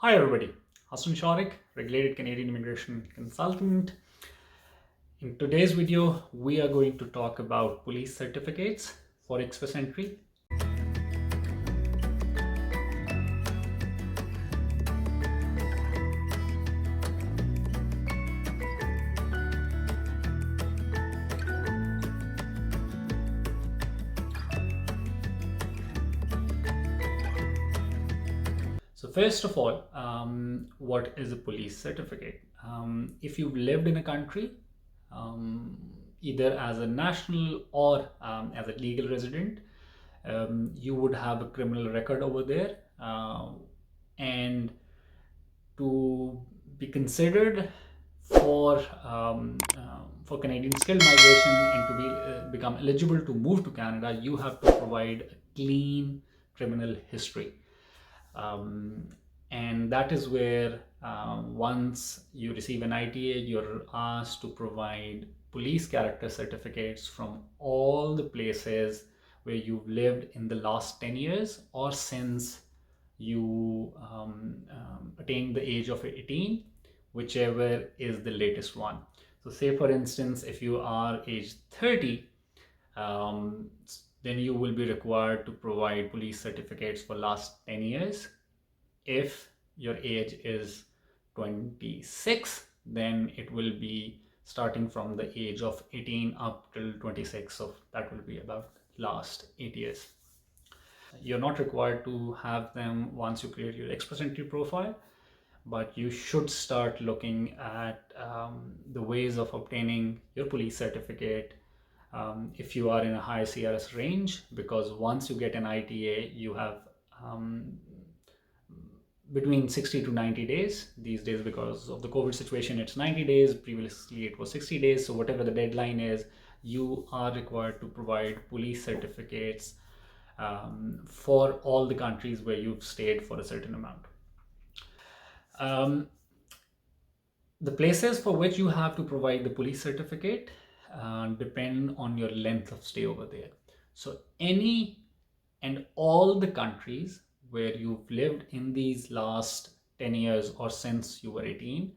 Hi everybody, Hassan Shariq, regulated Canadian immigration consultant. In today's video, we are going to talk about police certificates for express entry. So first of all, what is a police certificate? If you've lived in a country, either as a national or as a legal resident, you would have a criminal record over there, and to be considered for Canadian skilled migration and to become eligible to move to Canada, you have to provide a clean criminal history. And that is where once you receive an ITA, you're asked to provide police character certificates from all the places where you've lived in the last 10 years or since you attained the age of 18, whichever is the latest one. So say for instance, if you are age 30, then you will be required to provide police certificates for last 10 years. If your age is 26, then it will be starting from the age of 18 up till 26. So that will be about last 8 years. You're not required to have them once you create your express entry profile, but you should start looking at the ways of obtaining your police certificate if you are in a high CRS range, because once you get an ITA, you have between 60 to 90 days. These days, because of the COVID situation, it's 90 days. Previously, it was 60 days. So whatever the deadline is, you are required to provide police certificates for all the countries where you've stayed for a certain amount. The places for which you have to provide the police certificate depend on your length of stay over there. So any and all the countries where you've lived in these last 10 years or since you were 18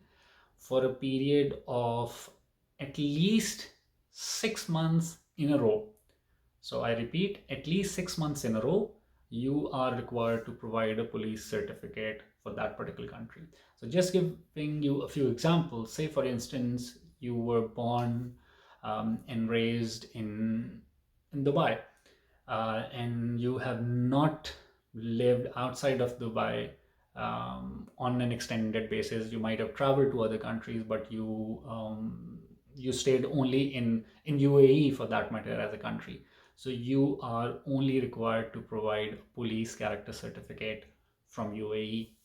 for a period of at least 6 months in a row. So I repeat, at least 6 months in a row, you are required to provide a police certificate for that particular country. So just giving you a few examples, say for instance, you were born and raised in Dubai, and you have not lived outside of Dubai on an extended basis. You might have traveled to other countries, but you stayed only in UAE for that matter as a country. So you are only required to provide a police character certificate from UAE.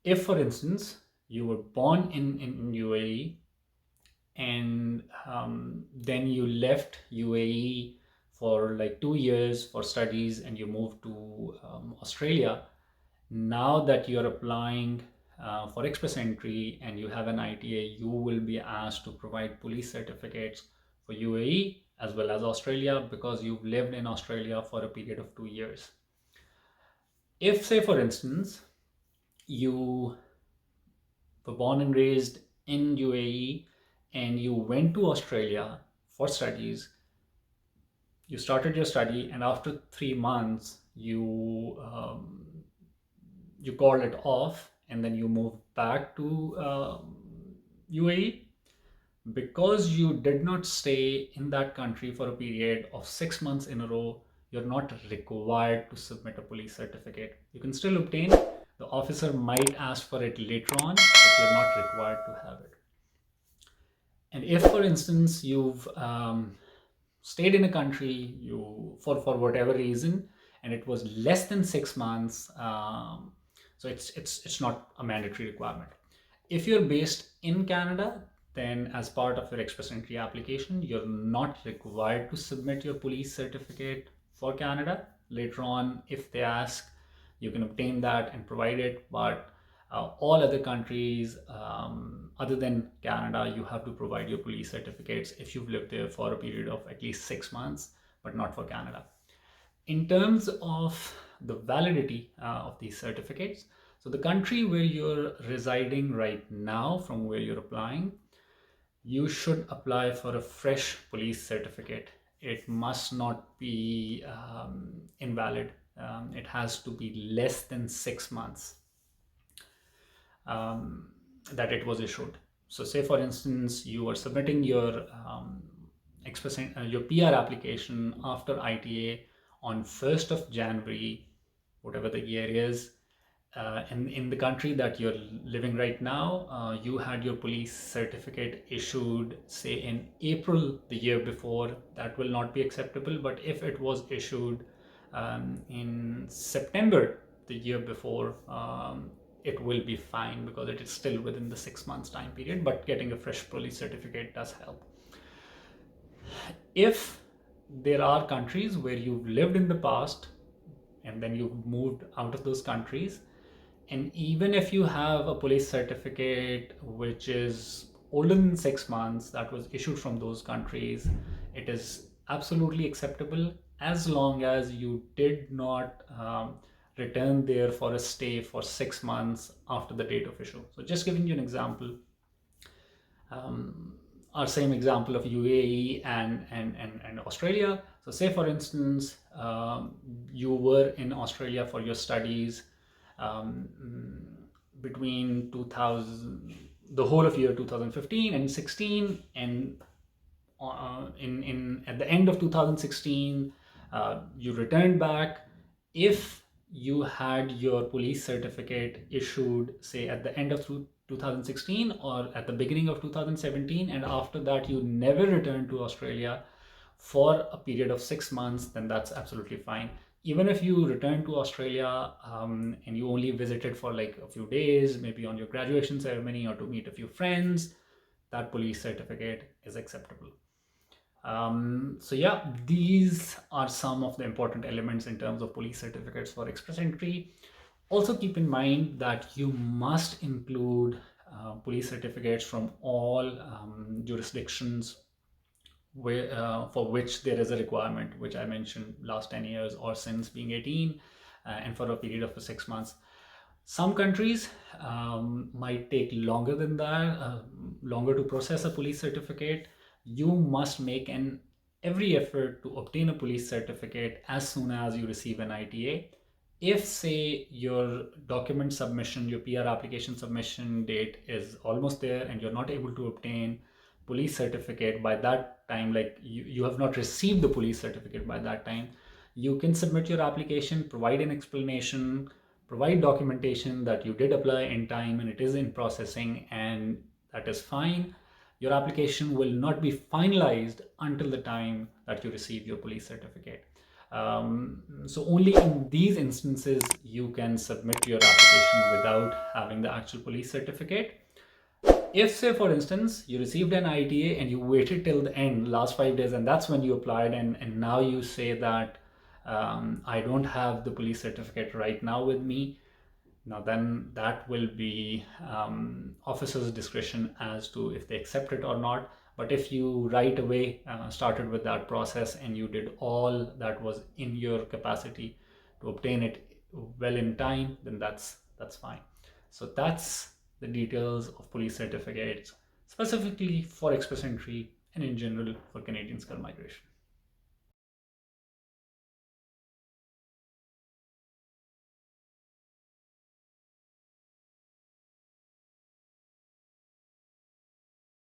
If, for instance, you were born in UAE and then you left UAE for like 2 years for studies and you moved to Australia, now that you're applying for express entry and you have an ITA, you will be asked to provide police certificates for UAE as well as Australia, because you've lived in Australia for a period of 2 years. If, say for instance, you were born and raised in UAE and you went to Australia for studies, you started your study, and after 3 months you called it off and then you moved back to UAE, because you did not stay in that country for a period of 6 months in a row, you're not required to submit a police certificate. You can still obtain. The officer might ask for it later on, but you're not required to have it. And if, for instance, you've stayed in a country for whatever reason, and it was less than 6 months, so it's not a mandatory requirement. If you're based in Canada, then as part of your express entry application, you're not required to submit your police certificate for Canada. Later on, if they ask, you can obtain that and provide it, but all other countries other than Canada, you have to provide your police certificates if you've lived there for a period of at least 6 months, but not for Canada. In terms of the validity of these certificates, So the country where you're residing right now, from where you're applying, you should apply for a fresh police certificate. It must not be invalid. It has to be less than 6 months that it was issued. So say for instance, you are submitting your your PR application after ITA on 1st of January, whatever the year is, in the country that you're living right now, you had your police certificate issued, say in April the year before, that will not be acceptable. But if it was issued in September the year before, it will be fine because it is still within the 6 months time period. But getting a fresh police certificate does help. If there are countries where you've lived in the past and then you've moved out of those countries, and even if you have a police certificate which is older than 6 months that was issued from those countries, it is absolutely acceptable as long as you did not return there for a stay for 6 months after the date of issue. So just giving you an example, our same example of UAE and Australia. So say for instance, you were in Australia for your studies between 2000, the whole of year 2015 and 16, and at the end of 2016, you returned back. If you had your police certificate issued, say at the end of 2016 or at the beginning of 2017, and after that you never returned to Australia for a period of 6 months, then that's absolutely fine. Even if you return to Australia and you only visited for like a few days, maybe on your graduation ceremony or to meet a few friends, that police certificate is acceptable. So yeah, these are some of the important elements in terms of police certificates for express entry. Also keep in mind that you must include police certificates from all jurisdictions for which there is a requirement, which I mentioned, last 10 years or since being 18, and for a period of 6 months. Some countries might take longer than that, longer to process a police certificate. You must make every effort to obtain a police certificate as soon as you receive an ITA. If say your document submission, your PR application submission date is almost there and you're not able to obtain police certificate by that time, like you have not received the police certificate by that time, you can submit your application, provide an explanation, provide documentation that you did apply in time and it is in processing, and that is fine. Your application will not be finalized until the time that you receive your police certificate. So only in these instances you can submit your application without having the actual police certificate. If say for instance you received an ITA and you waited till the end, last 5 days, and that's when you applied, and now you say that I don't have the police certificate right now with me, now then that will be officer's discretion as to if they accept it or not. But if you right away started with that process and you did all that was in your capacity to obtain it well in time, then that's fine. So that's the details of police certificates specifically for express entry and in general for Canadian skill migration.